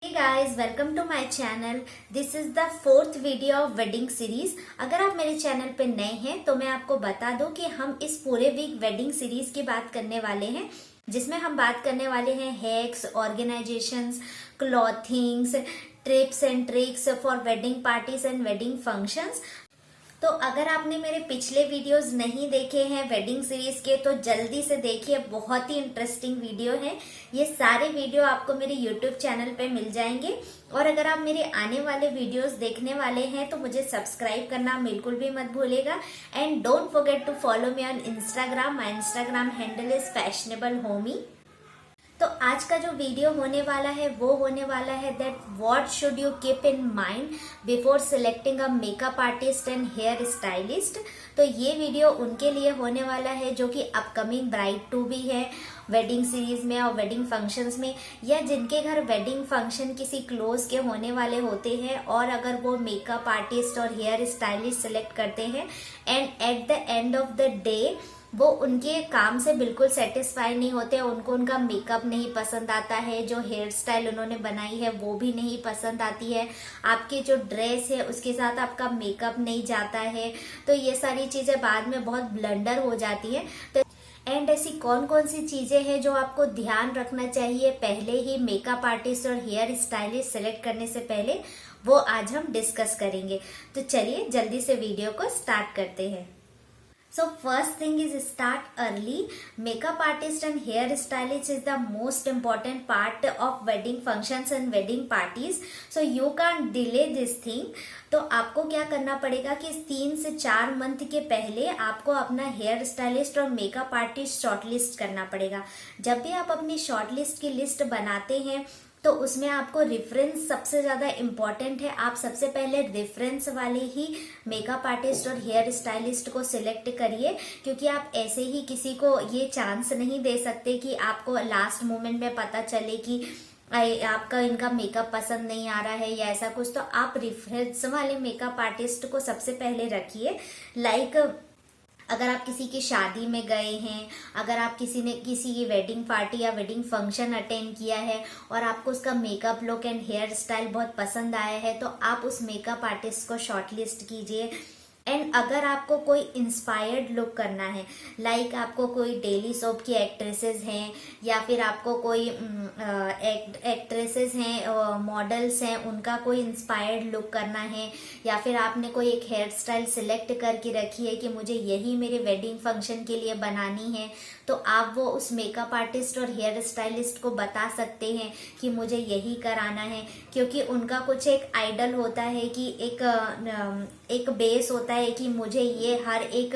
Hey guys, welcome to my channel. This is the fourth video of wedding series. अगर आप मेरे channel पे नए हैं तो मैं आपको बता दूं कि हम इस पूरे वीक वेडिंग सीरीज की बात करने वाले हैं, जिसमें हम बात करने वाले हैं hacks, organisations, clothings, trips and tricks for wedding parties and wedding functions. तो अगर आपने मेरे पिछले वीडियोस नहीं देखे हैं वेडिंग सीरीज के तो जल्दी से देखिए, बहुत ही इंटरेस्टिंग वीडियो है। ये सारे वीडियो आपको मेरे यूट्यूब चैनल पे मिल जाएंगे। और अगर आप मेरे आने वाले वीडियोस देखने वाले हैं तो मुझे सब्सक्राइब करना बिल्कुल भी मत भूलेगा। And don't forget to follow me on Instagram. My Instagram handle is fashionable homie. तो आज का जो वीडियो होने वाला है वो होने वाला है that what should you keep in mind before selecting a makeup artist and hair stylist. तो ये वीडियो उनके लिए होने वाला है जो कि अपकमिंग ब्राइड टू बी है वेडिंग सीरीज में और वेडिंग फंक्शंस में, या जिनके घर वेडिंग फंक्शन किसी क्लोज के होने वाले होते हैं और अगर वो मेकअप आर्टिस्ट और हेयर स्टाइलिस्ट सेलेक्ट करते हैं and at the end of the day वो उनके काम से बिल्कुल सेटिस्फाई नहीं होते, उनको उनका मेकअप नहीं पसंद आता है, जो हेयर स्टाइल उन्होंने बनाई है वो भी नहीं पसंद आती है, आपकी जो ड्रेस है उसके साथ आपका मेकअप नहीं जाता है। तो ये सारी चीजें बाद में बहुत ब्लंडर हो जाती है। तो एंड ऐसी कौन कौन सी चीजें हैं जो आपको ध्यान रखना चाहिए पहले ही मेकअप आर्टिस्ट और हेयर स्टाइलिस्ट सेलेक्ट करने से पहले, वो आज हम डिस्कस करेंगे। तो चलिए जल्दी से वीडियो को स्टार्ट करते हैं। So first thing is start early. Makeup artist and hair stylist is the most important part of wedding functions and wedding parties. So you can't delay this thing. तो आपको क्या करना पड़ेगा कि 3 से 4 मंथ के पहले आपको अपना हेयर स्टाइलिस्ट और मेकअप आर्टिस्ट शॉर्टलिस्ट करना पड़ेगा। जब भी आप अपनी शॉर्टलिस्ट की लिस्ट बनाते हैं तो उसमें आपको रेफरेंस सबसे ज्यादा इम्पोर्टेंट है। आप सबसे पहले रेफरेंस वाले ही मेकअप आर्टिस्ट और हेयर स्टाइलिस्ट को सिलेक्ट करिए, क्योंकि आप ऐसे ही किसी को ये चांस नहीं दे सकते कि आपको लास्ट मोमेंट में पता चले कि आपका इनका मेकअप पसंद नहीं आ रहा है या ऐसा कुछ। तो आप रेफरेंस वाले मेकअप आर्टिस्ट को सबसे पहले रखिए। लाइक अगर आप किसी की शादी में गए हैं, अगर आप किसी की वेडिंग पार्टी या वेडिंग फंक्शन अटेंड किया है और आपको उसका makeup look and hair style बहुत पसंद आया है तो आप उस मेकअप आर्टिस्ट को शॉर्टलिस्ट कीजिए। एंड अगर आपको कोई इंस्पायर्ड लुक करना है, लाइक आपको कोई डेली सोप की एक्ट्रेसेस हैं या फिर आपको कोई एक्ट्रेसेस हैं, मॉडल्स हैं, उनका कोई इंस्पायर्ड लुक करना है, या फिर आपने कोई एक हेयर स्टाइल सिलेक्ट करके रखी है कि मुझे यही मेरे वेडिंग फंक्शन के लिए बनानी है, तो आप वो उस मेकअप आर्टिस्ट और हेयर स्टाइलिस्ट को बता सकते हैं कि मुझे यही कराना है। क्योंकि उनका कुछ एक आइडल होता है कि एक बेस होता है कि मुझे ये हर एक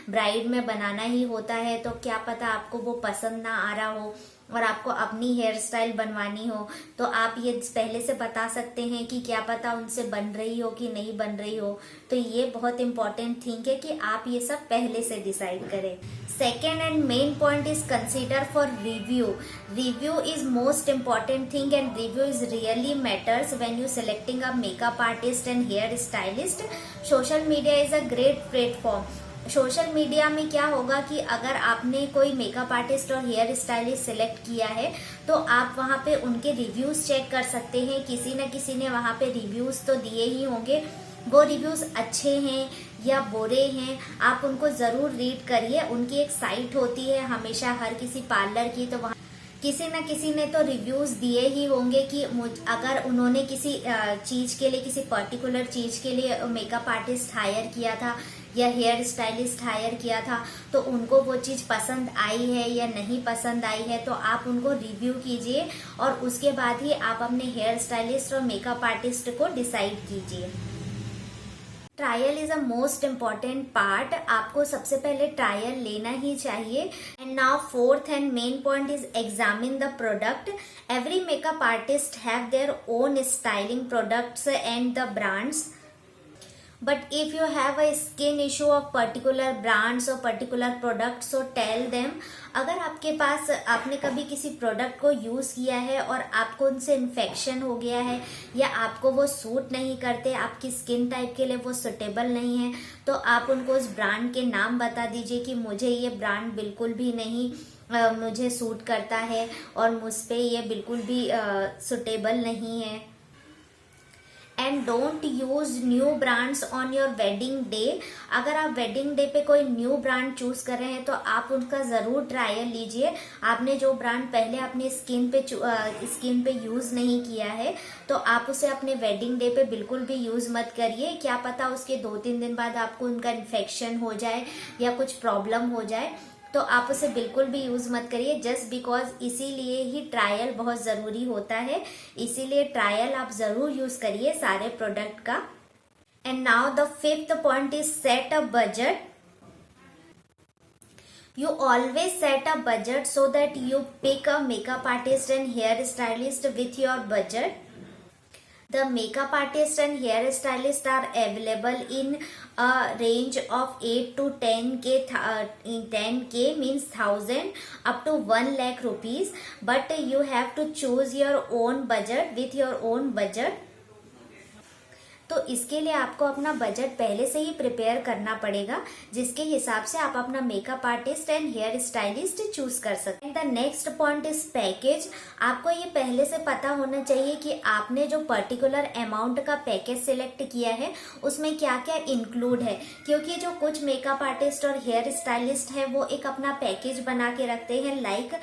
ब्राइड में बनाना ही होता है। तो क्या पता आपको वो पसंद ना आ रहा हो और आपको अपनी हेयर स्टाइल बनवानी हो, तो आप ये पहले से बता सकते हैं कि क्या पता उनसे बन रही हो कि नहीं बन रही हो। तो ये बहुत इंपॉर्टेंट थिंग है कि आप ये सब पहले से डिसाइड करें। Second and main point is consider for review. Review is most important thing and review is really matters when you selecting a makeup artist and hair stylist. Social media is a great platform. Social media में क्या होगा कि अगर आपने कोई makeup artist और hair stylist select किया है तो आप वहां पे उनके रिव्यूज चेक कर सकते हैं। किसी न किसी ने वहां पे रिव्यूज तो दिए ही होंगे, वो रिव्यूज अच्छे हैं या बुरे हैं आप उनको जरूर रीड करिए। उनकी एक साइट होती है हमेशा हर किसी पार्लर की, तो वहां किसी न किसी ने तो रिव्यूज दिए ही होंगे कि अगर उन्होंने किसी चीज के लिए, किसी पर्टिकुलर चीज के लिए मेकअप आर्टिस्ट हायर किया था या हेयर स्टाइलिस्ट हायर किया था तो उनको वो चीज पसंद आई है या नहीं पसंद आई है, तो आप उनको रिव्यू कीजिए और उसके बाद ही आप अपने हेयर स्टाइलिस्ट और मेकअप आर्टिस्ट को डिसाइड कीजिए। Trial is a most important part. आपको सबसे पहले ट्रायल लेना ही चाहिए। And now fourth and main point is examine the product. Every makeup artist have their own styling products and the brands, but if you have a skin issue of particular brands or particular products, so tell them। अगर आपके पास आपने कभी किसी product को use किया है और आपको उनसे इन्फेक्शन हो गया है या आपको वो सूट नहीं करते, आपकी स्किन टाइप के लिए वो सुटेबल नहीं है, तो आप उनको उस ब्रांड के नाम बता दीजिए कि मुझे ये ब्रांड बिल्कुल भी नहीं मुझे सूट करता है और मुझ पे ये बिल्कुल भी सुटेबल नहीं है। And don't use new brands on your wedding day. अगर आप वेडिंग डे पे कोई न्यू ब्रांड चूज कर रहे हैं तो आप उनका जरूर ट्रायल लीजिए। आपने जो ब्रांड पहले अपनी स्किन पे यूज नहीं किया है तो आप उसे अपने वेडिंग डे पे बिल्कुल भी यूज मत करिए। क्या पता उसके 2-3 दिन बाद आपको उनका इन्फेक्शन हो जाए या कुछ प्रॉब्लम हो जाए, तो आप उसे बिल्कुल भी यूज मत करिए जस्ट बिकॉज इसीलिए ही ट्रायल बहुत जरूरी होता है। इसीलिए ट्रायल आप जरूर यूज करिए सारे प्रोडक्ट का। And now the 5th point is set a budget. You always set a budget so that you pick a makeup artist and hair stylist with your budget. The makeup artist and hair stylist are available in a range of 8 to 10k. 10k means 1000 up to 1 lakh rupees. But you have to choose your own budget with your own budget. तो इसके लिए आपको अपना budget पहले से ही prepare करना पड़ेगा, जिसके हिसाब से आप अपना makeup artist and hair stylist choose कर सकते हैं। The next point is package. आपको ये पहले से पता होना चाहिए कि आपने जो पर्टिकुलर अमाउंट का पैकेज सिलेक्ट किया है उसमें क्या क्या इंक्लूड है, क्योंकि जो कुछ मेकअप आर्टिस्ट और हेयर स्टाइलिस्ट है वो एक अपना पैकेज बना के रखते हैं, लाइक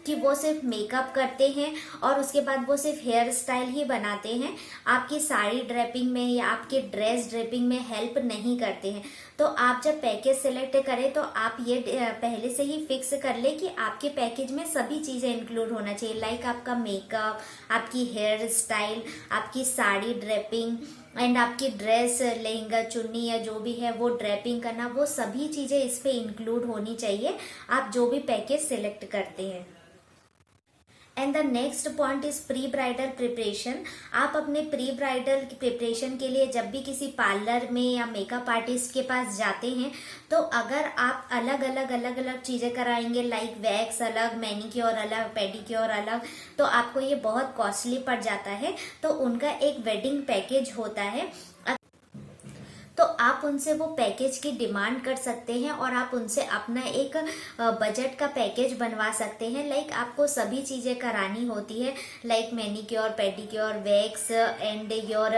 कि वो सिर्फ मेकअप करते हैं और उसके बाद वो सिर्फ हेयर स्टाइल ही बनाते हैं, आपकी साड़ी ड्रेपिंग में या आपके ड्रेस ड्रेपिंग में हेल्प नहीं करते हैं। तो आप जब पैकेज सिलेक्ट करें तो आप ये पहले से ही फिक्स कर ले कि आपके पैकेज में सभी चीजें इंक्लूड होना चाहिए, लाइक आपका मेकअप, आपकी हेयर स्टाइल, आपकी साड़ी ड्रेपिंग एंड आपकी ड्रेस, लहंगा, चुन्नी या जो भी है वो ड्रेपिंग करना, वो सभी चीजें इस पे इंक्लूड होनी चाहिए आप जो भी पैकेज सिलेक्ट करते हैं। And the next point is pre bridal preparation. आप अपने प्री ब्राइडल प्रिपरेशन के लिए जब भी किसी पार्लर में या मेकअप आर्टिस्ट के पास जाते हैं तो अगर आप अलग अलग चीजें कराएंगे, लाइक वैक्स अलग, मैनिक्योर अलग, पेडिक्योर अलग, तो आपको ये बहुत कॉस्टली पड़ जाता है। तो उनका एक वेडिंग पैकेज होता है, तो आप उनसे वो पैकेज की डिमांड कर सकते हैं और आप उनसे अपना एक बजट का पैकेज बनवा सकते हैं। लाइक आपको सभी चीजें करानी होती है, like manicure, pedicure, wax and your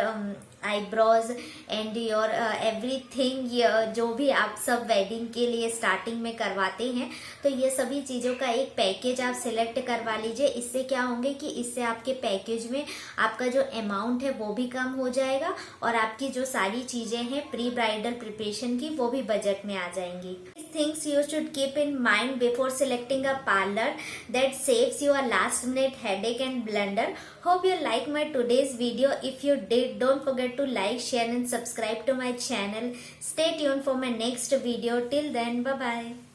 eyebrows and your everything, जो भी आप सब वेडिंग के लिए स्टार्टिंग में करवाते हैं, तो ये सभी चीजों का एक पैकेज आप सिलेक्ट करवा लीजिए। इससे क्या होंगे कि इससे आपके पैकेज में आपका जो अमाउंट है वो भी कम हो जाएगा और आपकी जो सारी चीजें हैं प्री ब्राइडल प्रिपरेशन की वो भी बजट में आ जाएंगी। Things you should keep in mind before selecting a parlor that saves you a last minute headache and blunder. Hope you like my today's video. If you did, don't forget to like, share and subscribe to my channel. Stay tuned for my next video. Till then, bye bye.